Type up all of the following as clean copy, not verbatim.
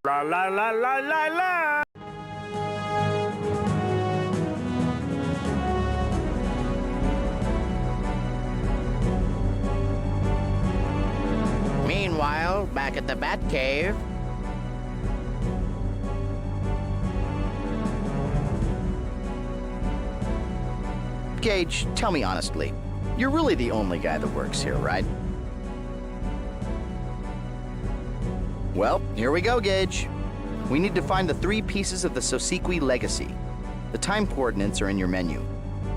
La la la la la la! Meanwhile, back at the Batcave. Gage, tell me honestly, you're really the only guy that works here, right? Well, here we go, Gage. We need to find the 3 pieces of the Sosequi legacy. The time coordinates are in your menu.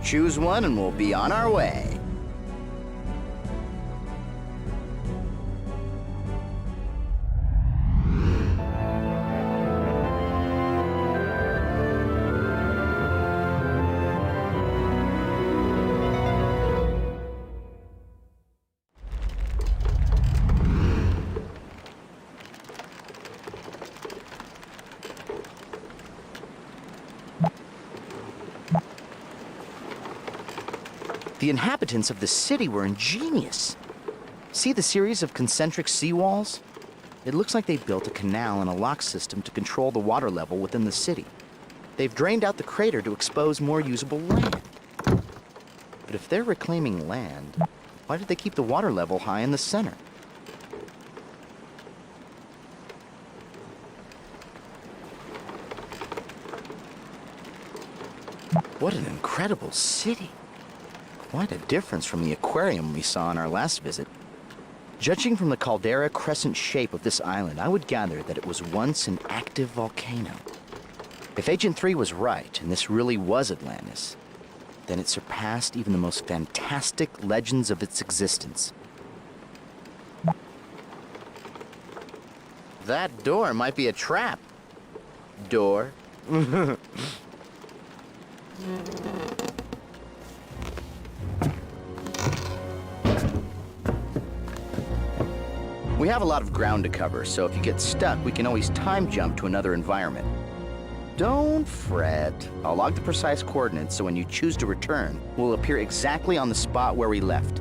Choose one and we'll be on our way. The inhabitants of the city were ingenious. See the series of concentric seawalls? It looks like they built a canal and a lock system to control the water level within the city. They've drained out the crater to expose more usable land. But if they're reclaiming land, why did they keep the water level high in the center? What an incredible city. Quite a difference from the aquarium we saw on our last visit. Judging from the caldera crescent shape of this island, I would gather that it was once an active volcano. If Agent 3 was right, and this really was Atlantis, then it surpassed even the most fantastic legends of its existence. That door might be a trap. Door. We have a lot of ground to cover, so if you get stuck, we can always time jump to another environment. Don't fret. I'll log the precise coordinates so when you choose to return, we'll appear exactly on the spot where we left.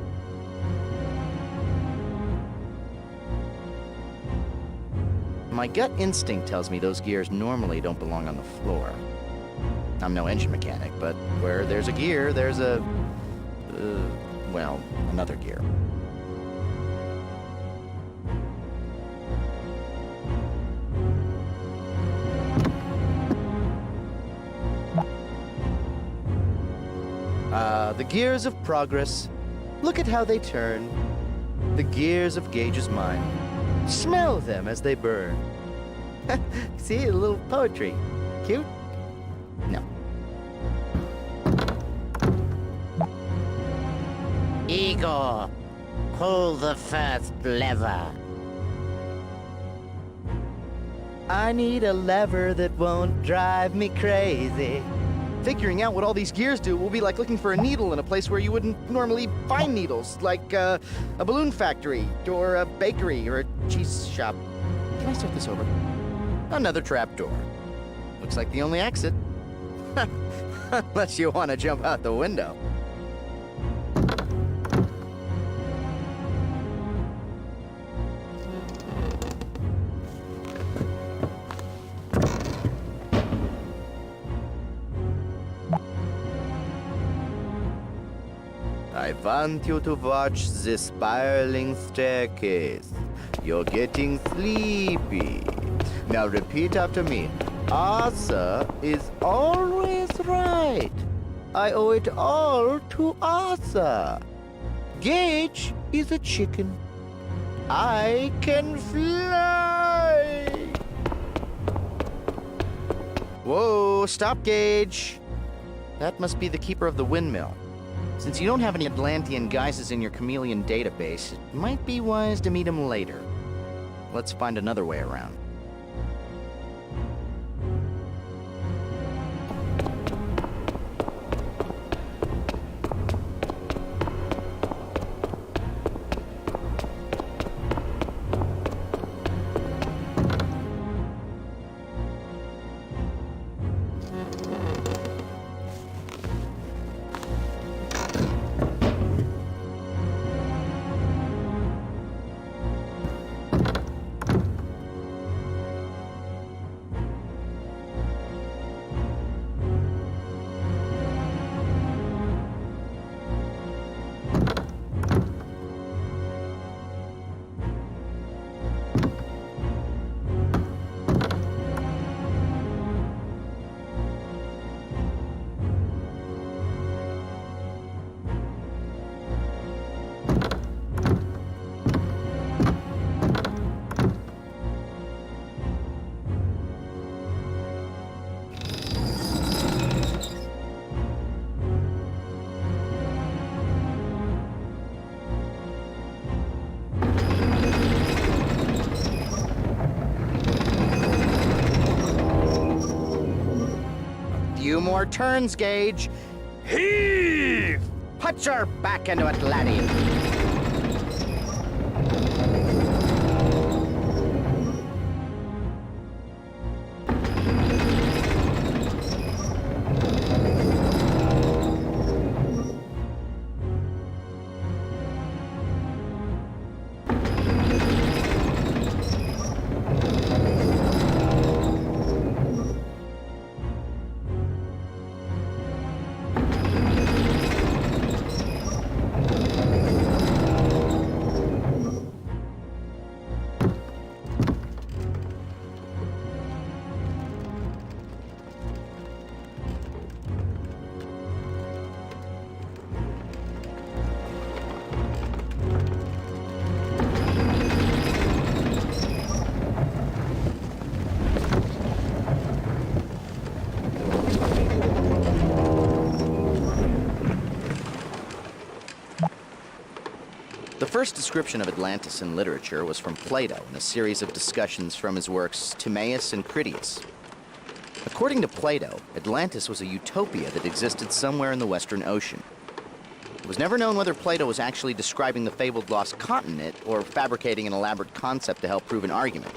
My gut instinct tells me those gears normally don't belong on the floor. I'm no engine mechanic, but where there's a gear, there's a... well, another gear. The gears of progress. Look at how they turn. The gears of Gage's mind. Smell them as they burn. See, a little poetry. Cute? No. Igor, pull the first lever. I need a lever that won't drive me crazy. Figuring out what all these gears do will be like looking for a needle in a place where you wouldn't normally find needles, like a balloon factory, or a bakery, or a cheese shop. Can I start this over? Another trap door. Looks like the only exit. Unless you want to jump out the window. I want you to watch this spiraling staircase. You're getting sleepy. Now repeat after me. Arthur is always right. I owe it all to Arthur. Gage is a chicken. I can fly. Whoa, stop, Gage. That must be the keeper of the windmill. Since you don't have any Atlantean guises in your chameleon database, it might be wise to meet him later. Let's find another way around. more turns, Gage. Heave! Put your back into it, laddie. The first description of Atlantis in literature was from Plato in a series of discussions from his works Timaeus and Critias. According to Plato, Atlantis was a utopia that existed somewhere in the Western Ocean. It was never known whether Plato was actually describing the fabled lost continent or fabricating an elaborate concept to help prove an argument,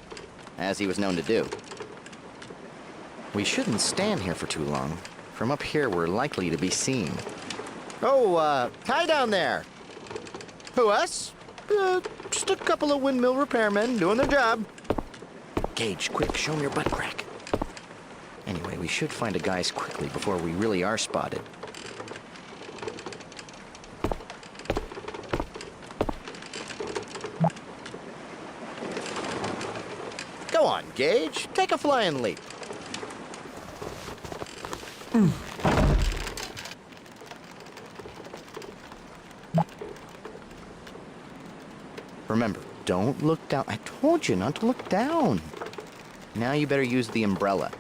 as he was known to do. We shouldn't stand here for too long. From up here, we're likely to be seen. Oh, hi down there. Who, us? Just a couple of windmill repairmen doing their job. Gage, quick, show me your butt crack. Anyway, we should find a guys quickly before we really are spotted. Go on, Gage. Take a flying leap. Remember, don't look down. I told you not to look down. Now you better use the umbrella.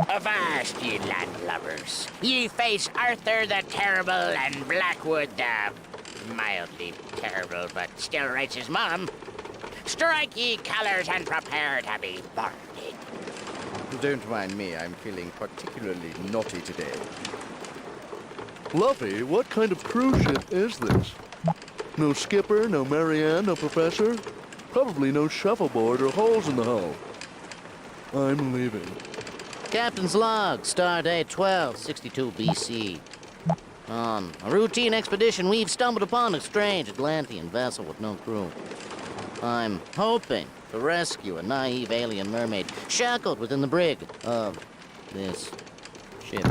Avast, ye landlubbers. Ye face Arthur the Terrible and Blackwood the mildly terrible, but still writes his mom. Strike ye colors and prepare to be boarded. Don't mind me. I'm feeling particularly naughty today. Luffy, what kind of cruise ship is this? No skipper, no Marianne, no professor? Probably no shuffleboard or holes in the hull. I'm leaving. Captain's log, stardate 1262 BC. On a routine expedition, we've stumbled upon a strange Atlantean vessel with no crew. I'm hoping to rescue a naive alien mermaid shackled within the brig of this ship.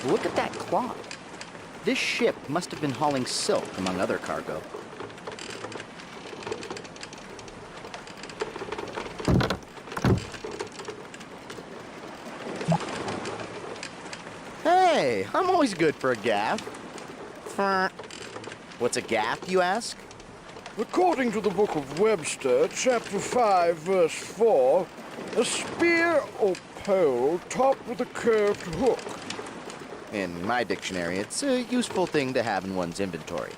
Look at that cloth. This ship must have been hauling silk, among other cargo. Hey, I'm always good for a gaff. What's a gaff, you ask? According to the Book of Webster, chapter 5, verse 4, a spear or pole topped with a curved hook. In my dictionary, it's a useful thing to have in one's inventory.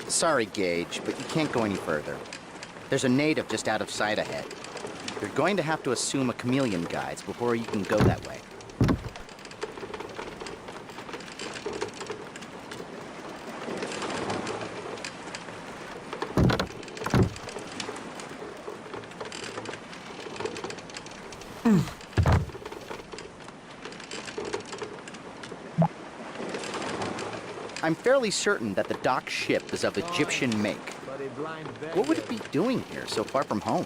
Sorry, Gage, but you can't go any further. There's a native just out of sight ahead. You're going to have to assume a chameleon guise before you can go that way. I'm fairly certain that the dock ship is of Egyptian make. What would it be doing here so far from home?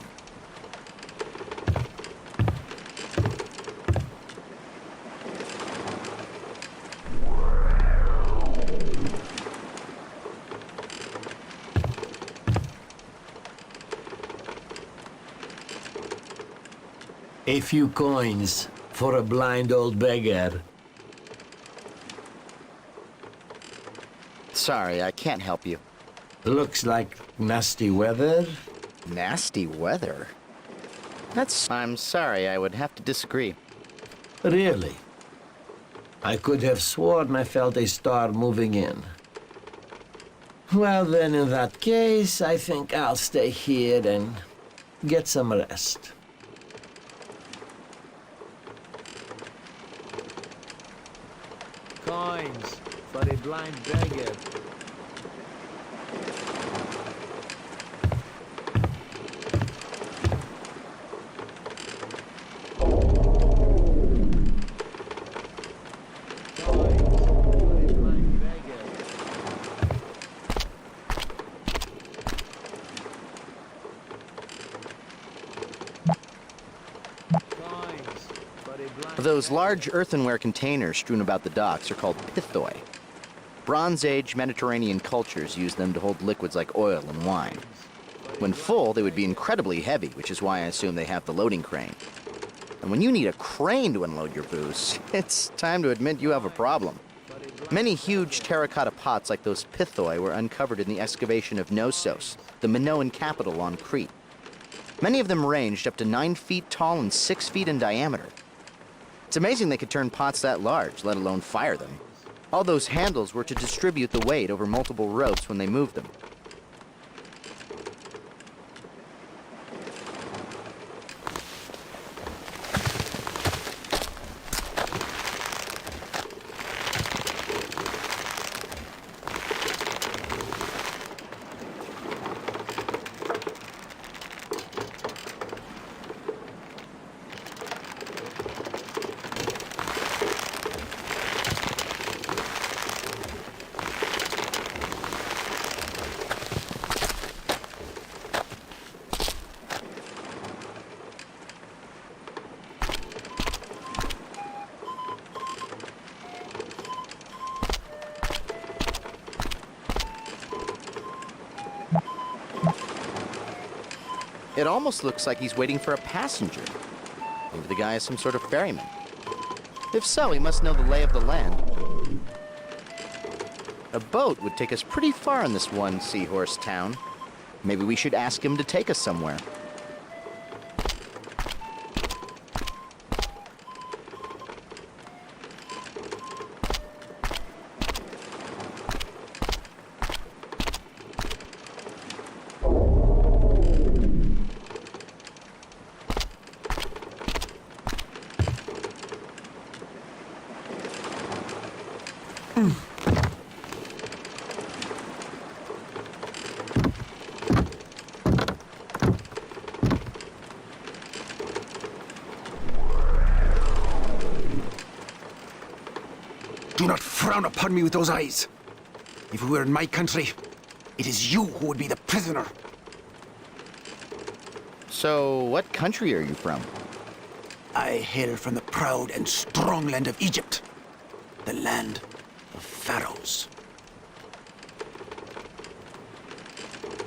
A few coins for a blind old beggar. Sorry, I can't help you. Looks like nasty weather. Nasty weather? I'm sorry, I would have to disagree. Really? I could have sworn I felt a star moving in. Well then, in that case, I think I'll stay here and get some rest. Coins for a blind beggar. Those large earthenware containers strewn about the docks are called pithoi. Bronze Age Mediterranean cultures used them to hold liquids like oil and wine. When full, they would be incredibly heavy, which is why I assume they have the loading crane. And when you need a crane to unload your booze, it's time to admit you have a problem. Many huge terracotta pots like those pithoi were uncovered in the excavation of Knossos, the Minoan capital on Crete. Many of them ranged up to 9 feet tall and 6 feet in diameter. It's amazing they could turn pots that large, let alone fire them. All those handles were to distribute the weight over multiple ropes when they moved them. It almost looks like he's waiting for a passenger. Maybe the guy is some sort of ferryman. If so, he must know the lay of the land. A boat would take us pretty far in this one seahorse town. Maybe we should ask him to take us somewhere. Do not frown upon me with those eyes. If we were in my country, it is you who would be the prisoner. So, what country are you from? I hail from the proud and strong land of Egypt, the land of pharaohs.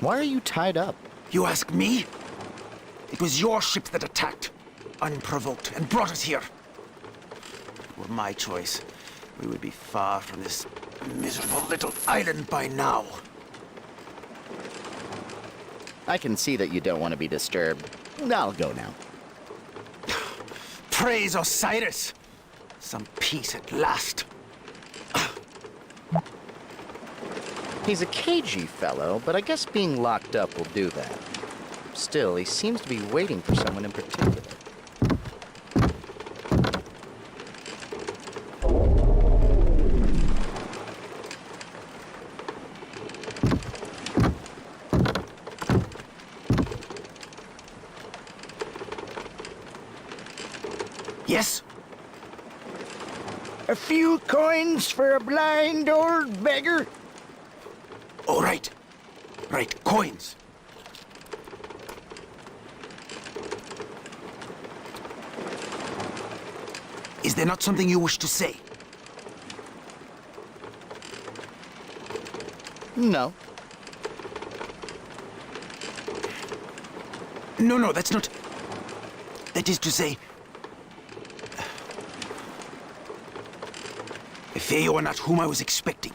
Why are you tied up? You ask me? It was your ship that attacked, unprovoked, and brought us here. If it were my choice, we would be far from this miserable little island by now. I can see that you don't want to be disturbed. I'll go now. Praise Osiris! Some peace at last. He's a cagey fellow, but I guess being locked up will do that. Still, he seems to be waiting for someone in particular. Yes? A few coins for a blind old beggar? Oh, right. Right, coins. Is there not something you wish to say? No. No, that's not... That is to say... If you are not whom I was expecting.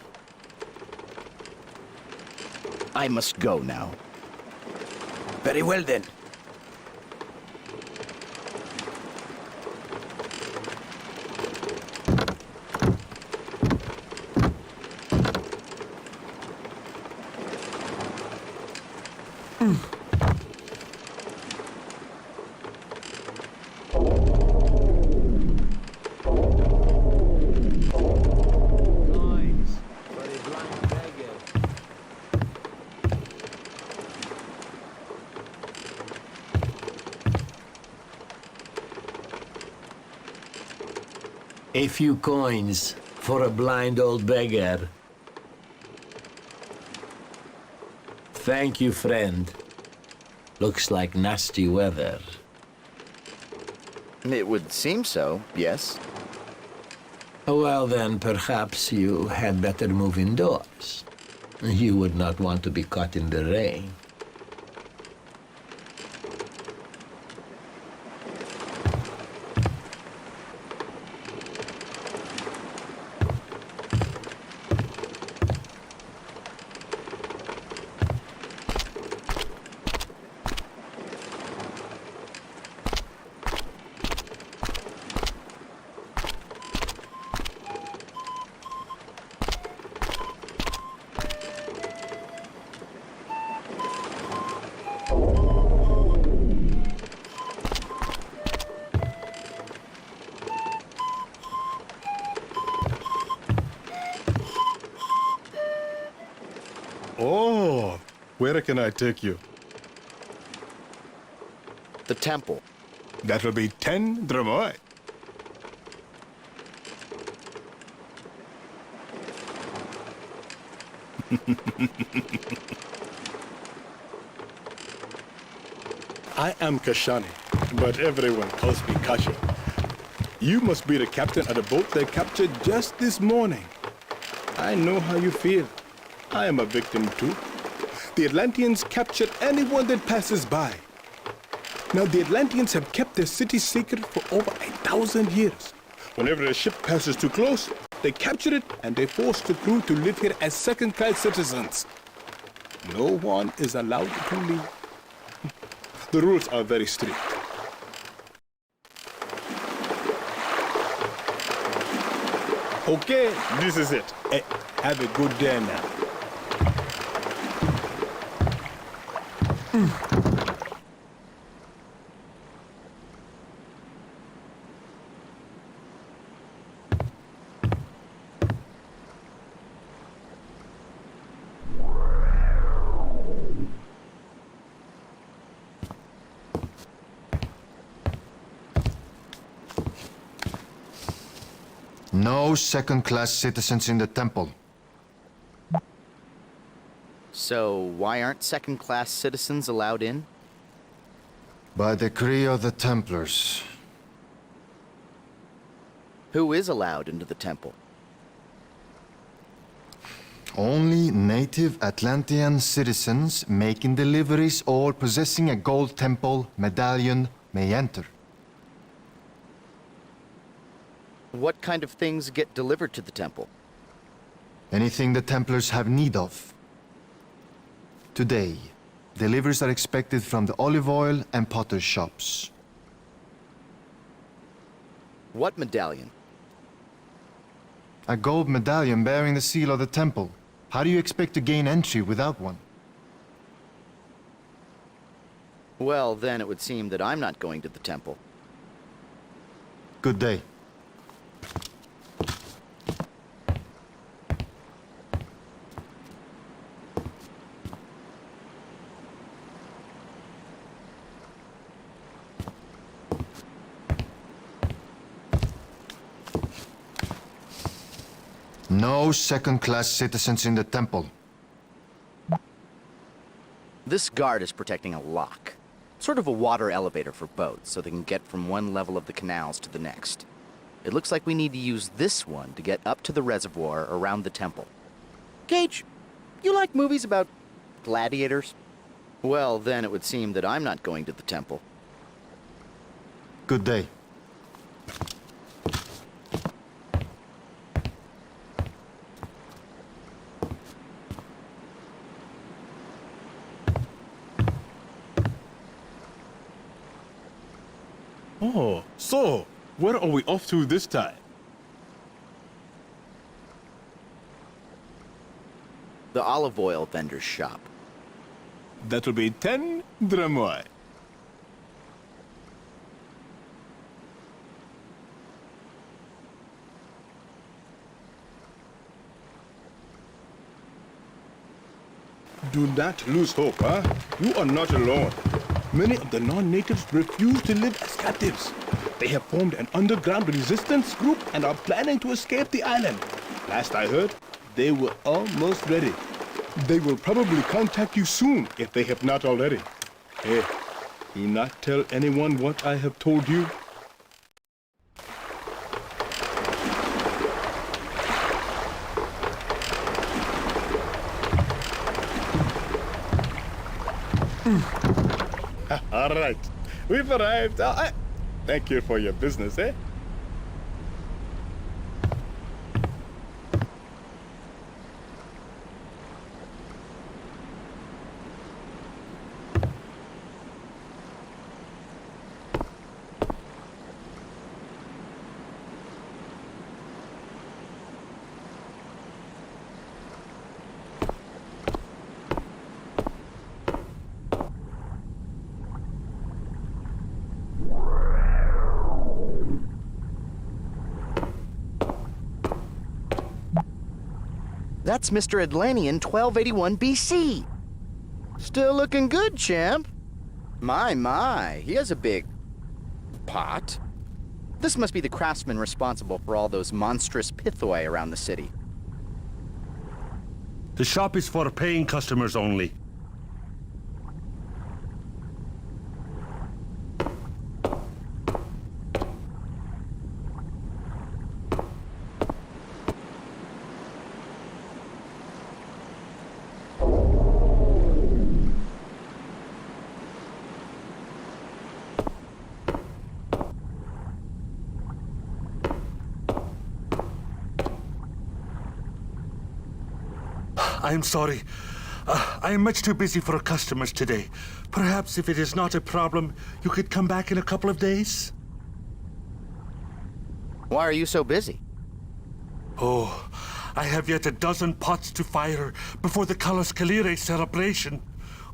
I must go now. Very well, then. Coins for a blind beggar. A few coins for a blind old beggar. Thank you, friend. Looks like nasty weather. It would seem so, yes. Well, then, perhaps you had better move indoors. You would not want to be caught in the rain. Oh, where can I take you? The temple. That will be 10 dromoi. I am Kashani, but everyone calls me Kashi. You must be the captain of the boat they captured just this morning. I know how you feel. I am a victim too. The Atlanteans captured anyone that passes by. Now, the Atlanteans have kept their city secret for over 1,000 years. Whenever a ship passes too close, they capture it and they force the crew to live here as second-class citizens. No one is allowed to come leave. The rules are very strict. Okay, this is it. Hey, have a good day now. No second-class citizens in the temple. So, why aren't second-class citizens allowed in? By decree of the Templars. Who is allowed into the temple? Only native Atlantean citizens making deliveries or possessing a gold temple medallion may enter. What kind of things get delivered to the temple? Anything the Templars have need of. Today, deliveries are expected from the olive oil and potter's shops. What medallion? A gold medallion bearing the seal of the temple. How do you expect to gain entry without one? Well, then it would seem that I'm not going to the temple. Good day. No second-class citizens in the temple. This guard is protecting a lock. Sort of a water elevator for boats, so they can get from one level of the canals to the next. It looks like we need to use this one to get up to the reservoir around the temple. Gage, you like movies about gladiators? Well, then it would seem that I'm not going to the temple. Good day. Oh, so, where are we off to this time? The olive oil vendor's shop. That'll be 10 drachmae. Do not lose hope, huh? You are not alone. Many of the non-natives refuse to live as captives. They have formed an underground resistance group and are planning to escape the island. Last I heard, they were almost ready. They will probably contact you soon if they have not already. Hey, do not tell anyone what I have told you. All right, we've arrived. Thank you for your business, eh? That's Mr. Atlantean 1281 BC. Still looking good, champ. My, he has a big pot. This must be the craftsman responsible for all those monstrous pithoi around the city. The shop is for paying customers only. I am sorry. I am much too busy for customers today. Perhaps if it is not a problem, you could come back in a couple of days? Why are you so busy? Oh, I have yet a dozen pots to fire before the Kalos Kalire celebration.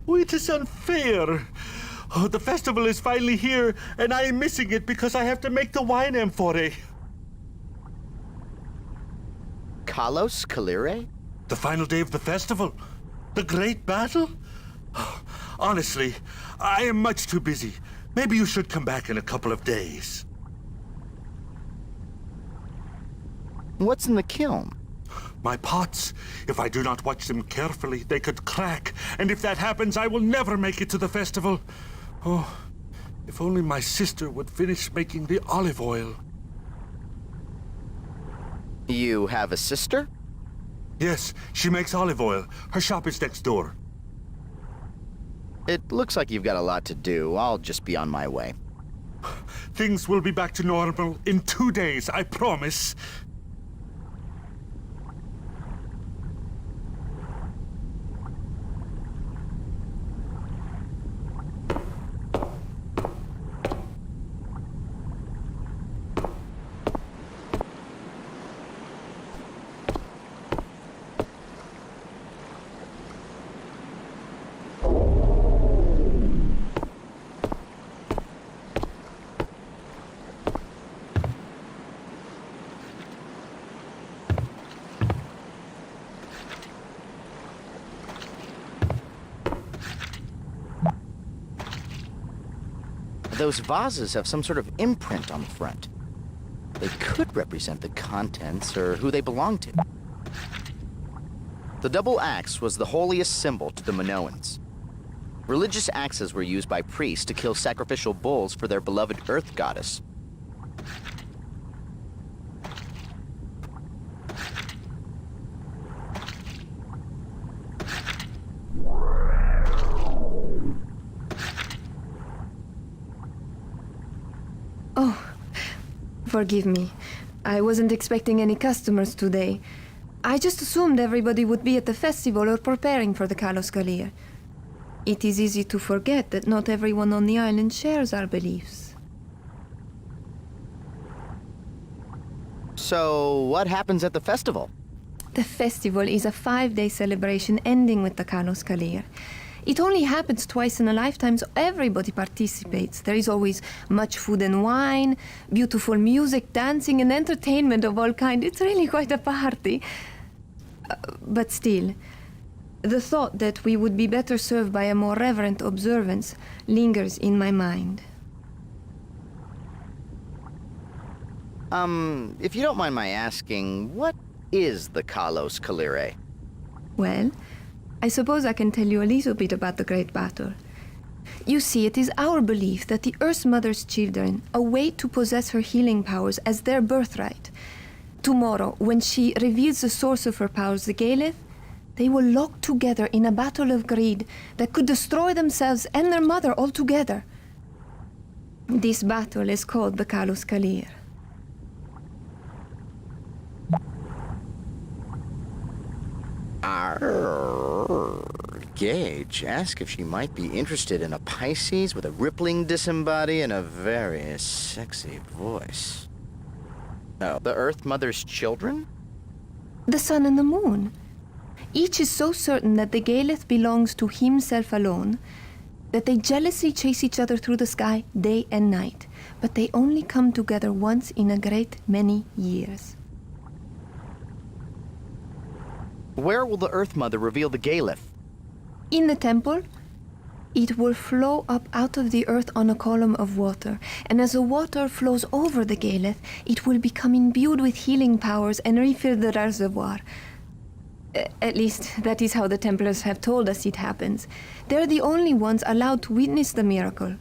Oh, it is unfair. Oh, the festival is finally here, and I am missing it because I have to make the wine amphore. Kalos Kalire? The final day of the festival? The great battle? Honestly, I am much too busy. Maybe you should come back in a couple of days. What's in the kiln? My pots. If I do not watch them carefully, they could crack. And if that happens, I will never make it to the festival. Oh, if only my sister would finish making the olive oil. You have a sister? Yes, she makes olive oil. Her shop is next door. It looks like you've got a lot to do. I'll just be on my way. Things will be back to normal in 2 days, I promise. Those vases have some sort of imprint on the front. They could represent the contents or who they belong to. The double axe was the holiest symbol to the Minoans. Religious axes were used by priests to kill sacrificial bulls for their beloved earth goddess. Oh, forgive me. I wasn't expecting any customers today. I just assumed everybody would be at the festival or preparing for the Kalos Kalir. It is easy to forget that not everyone on the island shares our beliefs. So, what happens at the festival? The festival is a 5-day celebration ending with the Kalos Kalir. It only happens twice in a lifetime, so everybody participates. There is always much food and wine, beautiful music, dancing, and entertainment of all kinds. It's really quite a party. But still, the thought that we would be better served by a more reverent observance lingers in my mind. If you don't mind my asking, what is the Kalos Kalire? Well, I suppose I can tell you a little bit about the Great Battle. You see, it is our belief that the Earth Mother's children await to possess her healing powers as their birthright. Tomorrow, when she reveals the source of her powers, the Galeth, they will lock together in a battle of greed that could destroy themselves and their mother altogether. This battle is called the Kalos Kalir. Gage asked if she might be interested in a Pisces with a rippling disembody and a very sexy voice. Oh, the Earth Mother's children? The sun and the moon. Each is so certain that the Galeth belongs to himself alone that they jealously chase each other through the sky day and night, but they only come together once in a great many years. Where will the Earth Mother reveal the Galeth? In the temple, it will flow up out of the earth on a column of water, and as the water flows over the Galeth, it will become imbued with healing powers and refill the reservoir. At least, that is how the Templars have told us it happens. They're the only ones allowed to witness the miracle.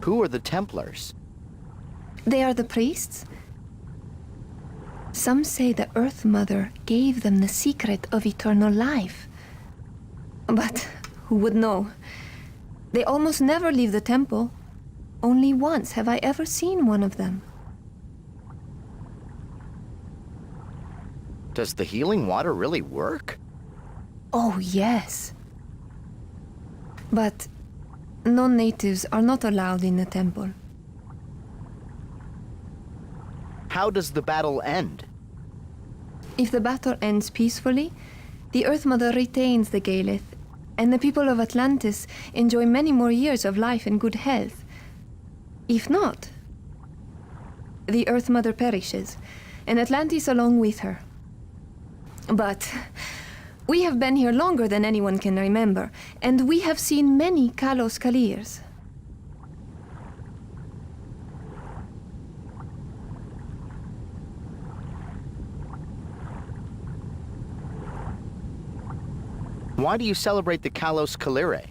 Who are the Templars? They are the priests. Some say the Earth Mother gave them the secret of eternal life. But who would know? They almost never leave the temple. Only once have I ever seen one of them. Does the healing water really work? Oh, yes. But non-natives are not allowed in the temple. How does the battle end? If the battle ends peacefully, the Earth Mother retains the Galeth, and the people of Atlantis enjoy many more years of life and good health. If not, the Earth Mother perishes, and Atlantis along with her. But we have been here longer than anyone can remember, and we have seen many Kalos Kalirs. Why do you celebrate the Kalos Kalire?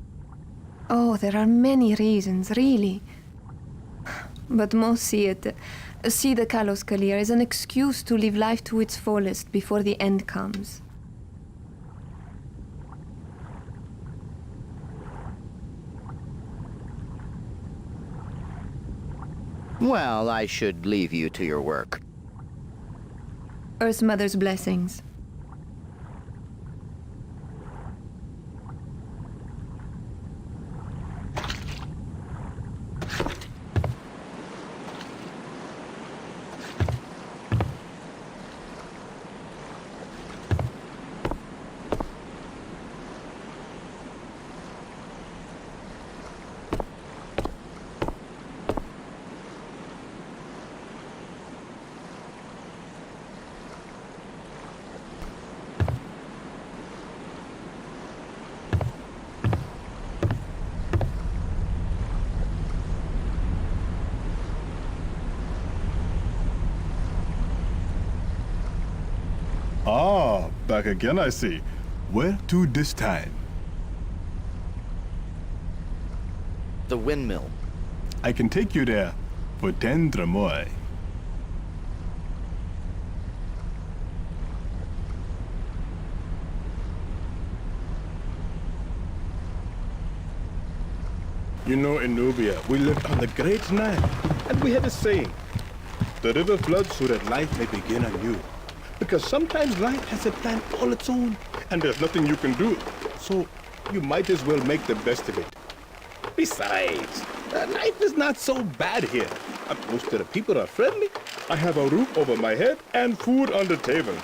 Oh, there are many reasons, really. But most see the Kalos Kalir as an excuse to live life to its fullest before the end comes. Well, I should leave you to your work. Earth Mother's blessings. Back again, I see. Where to this time? The windmill. I can take you there for 10 drachmae. You know, in Nubia, we lived on the Great Nile, and we had a saying, the river floods so that life may begin anew. Because sometimes life has a plan all its own, and there's nothing you can do. So you might as well make the best of it. Besides, life is not so bad here. Most of the people are friendly. I have a roof over my head and food on the table.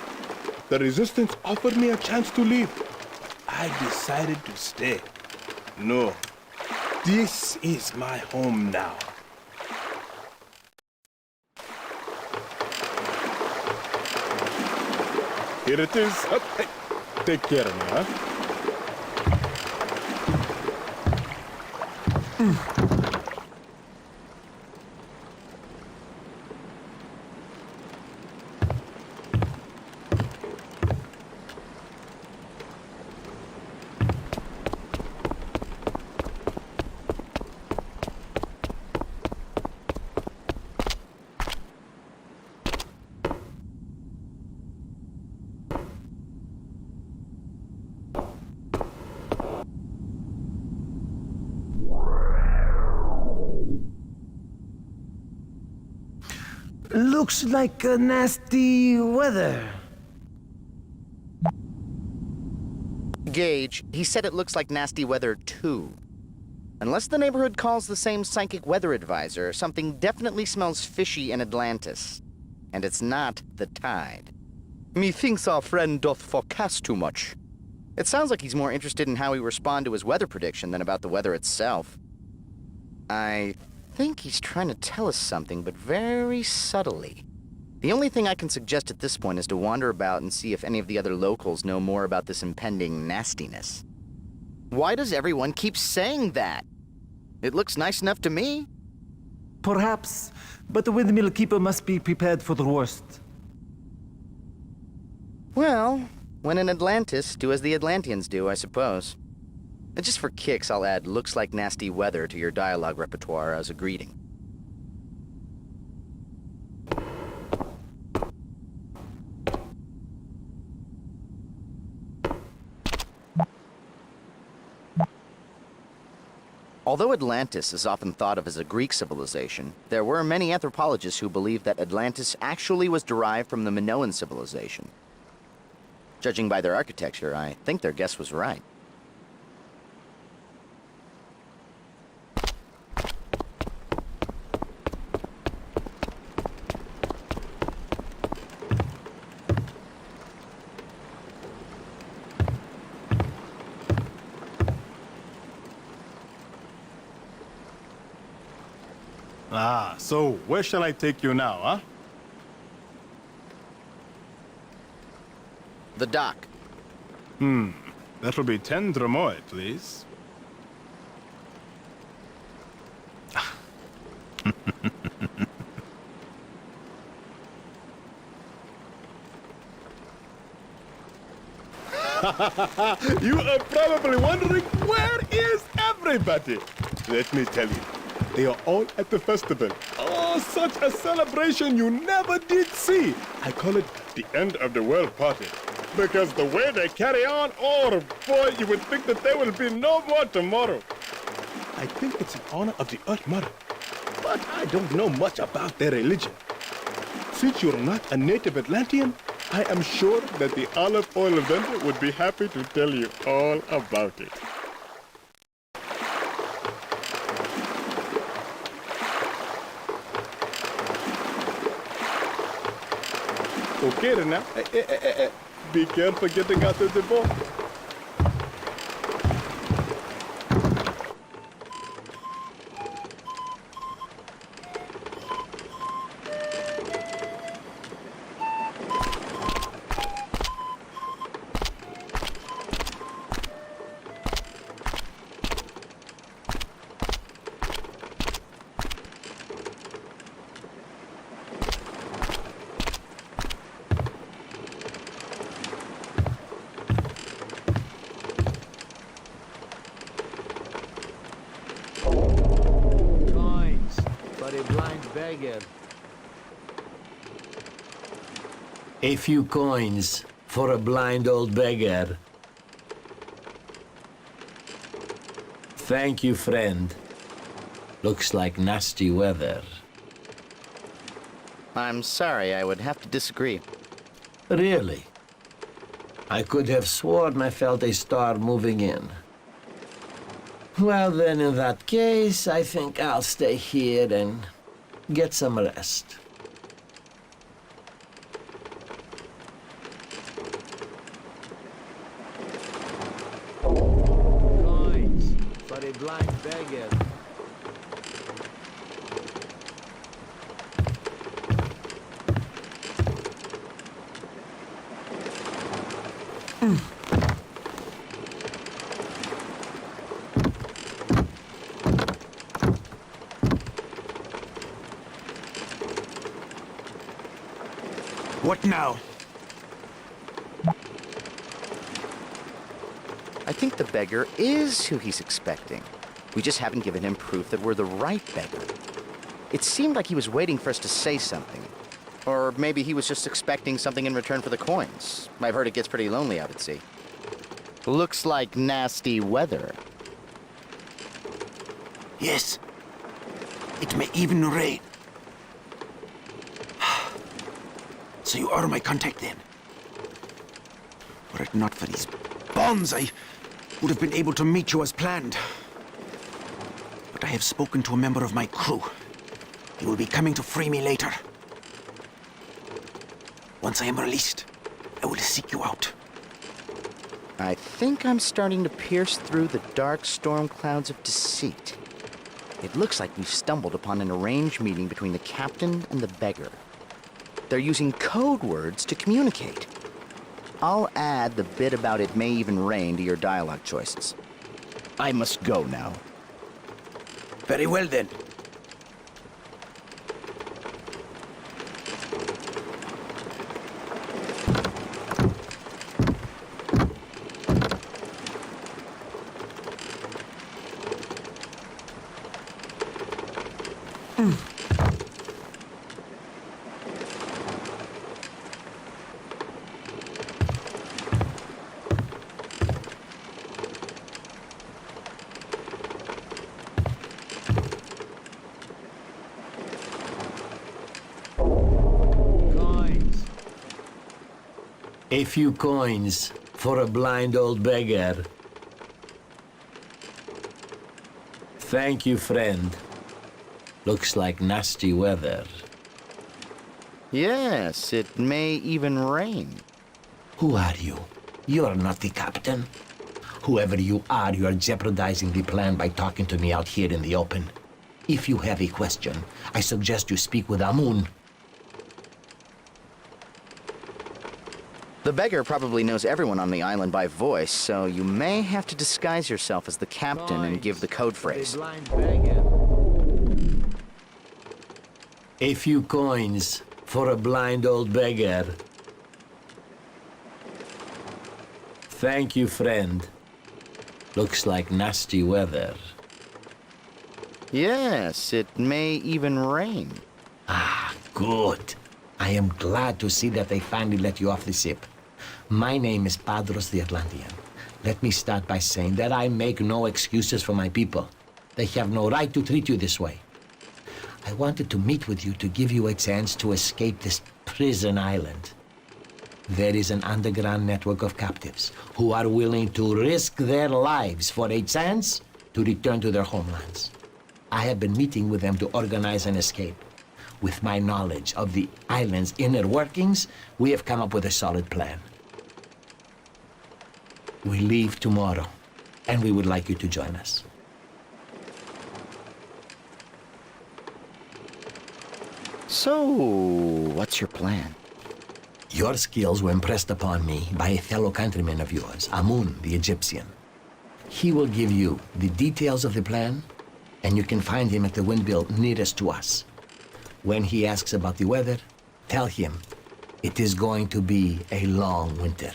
The resistance offered me a chance to leave. I decided to stay. No. This is my home now. Here it is. Up. Hey, take care of me, huh? Looks like nasty weather. Gage, he said it looks like nasty weather too. Unless the neighborhood calls the same psychic weather advisor, something definitely smells fishy in Atlantis. And it's not the tide. Methinks our friend doth forecast too much. It sounds like he's more interested in how we respond to his weather prediction than about the weather itself. I think he's trying to tell us something, but very subtly. The only thing I can suggest at this point is to wander about and see if any of the other locals know more about this impending nastiness. Why does everyone keep saying that? It looks nice enough to me. Perhaps, but the windmill keeper must be prepared for the worst. Well, when in Atlantis, do as the Atlanteans do, I suppose. And just for kicks, I'll add looks like nasty weather to your dialogue repertoire as a greeting. Although Atlantis is often thought of as a Greek civilization, there were many anthropologists who believed that Atlantis actually was derived from the Minoan civilization. Judging by their architecture, I think their guess was right. Ah, so where shall I take you now, huh? The dock. That will be 10 drachmae, please. You are probably wondering, where is everybody? Let me tell you, they are all at the festival. Oh, such a celebration you never did see. I call it the end of the world party. Because the way they carry on, oh boy, you would think that there will be no more tomorrow. I think it's in honor of the Earth Mother. But I don't know much about their religion. Since you're not a native Atlantean, I am sure that the olive oil vendor would be happy to tell you all about it. Okay, then now, be careful getting out of the boat. beggar. A few coins for a blind old beggar. Thank you, friend. Looks like nasty weather. I'm sorry, I would have to disagree. Really? I could have sworn I felt a star moving in. Well, then, in that case, I think I'll stay here and get some rest. Coins for a blind beggar. What now? I think the beggar is who he's expecting. We just haven't given him proof that we're the right beggar. It seemed like he was waiting for us to say something. Or maybe he was just expecting something in return for the coins. I've heard it gets pretty lonely out at sea. Looks like nasty weather. Yes. It may even rain. So you are my contact then? Were it not for these bonds, I would have been able to meet you as planned. But I have spoken to a member of my crew. He will be coming to free me later. Once I am released, I will seek you out. I think I'm starting to pierce through the dark storm clouds of deceit. It looks like we've stumbled upon an arranged meeting between the captain and the beggar. They're using code words to communicate. I'll add the bit about it may even rain to your dialogue choices. I must go now. Very well then. A few coins for a blind old beggar. Thank you, friend. Looks like nasty weather. Yes, it may even rain. Who are you? You're not the captain. Whoever you are jeopardizing the plan by talking to me out here in the open. If you have a question, I suggest you speak with Amun. The beggar probably knows everyone on the island by voice, so you may have to disguise yourself as the captain and give the code phrase. A few coins for a blind old beggar. Thank you, friend. Looks like nasty weather. Yes, it may even rain. Ah, good. I am glad to see that they finally let you off the ship. My name is Padros the Atlantean. Let me start by saying that I make no excuses for my people. They have no right to treat you this way. I wanted to meet with you to give you a chance to escape this prison island. There is an underground network of captives who are willing to risk their lives for a chance to return to their homelands. I have been meeting with them to organize an escape. With my knowledge of the island's inner workings, we have come up with a solid plan. We leave tomorrow, and we would like you to join us. So, what's your plan? Your skills were impressed upon me by a fellow countryman of yours, Amun, the Egyptian. He will give you the details of the plan, and you can find him at the windmill nearest to us. When he asks about the weather, tell him it is going to be a long winter.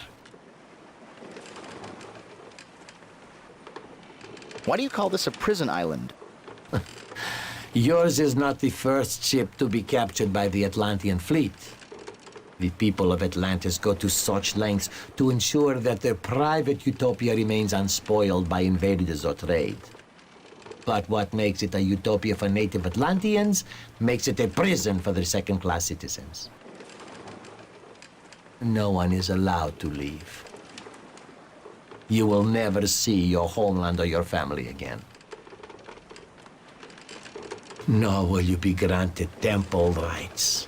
Why do you call this a prison island? Yours is not the first ship to be captured by the Atlantean fleet. The people of Atlantis go to such lengths to ensure that their private utopia remains unspoiled by invaders or trade. But what makes it a utopia for native Atlanteans makes it a prison for their second-class citizens. No one is allowed to leave. You will never see your homeland or your family again. Nor will you be granted temple rights.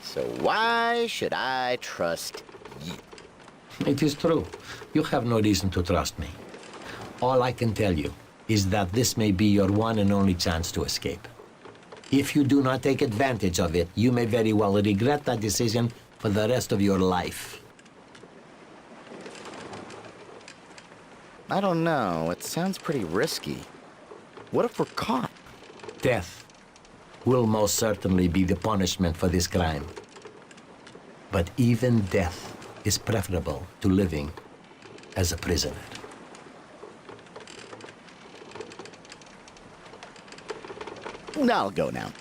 So why should I trust you? It is true. You have no reason to trust me. All I can tell you is that this may be your one and only chance to escape. If you do not take advantage of it, you may very well regret that decision for the rest of your life. I don't know. It sounds pretty risky. What if we're caught? Death will most certainly be the punishment for this crime. But even death is preferable to living as a prisoner. I'll go now.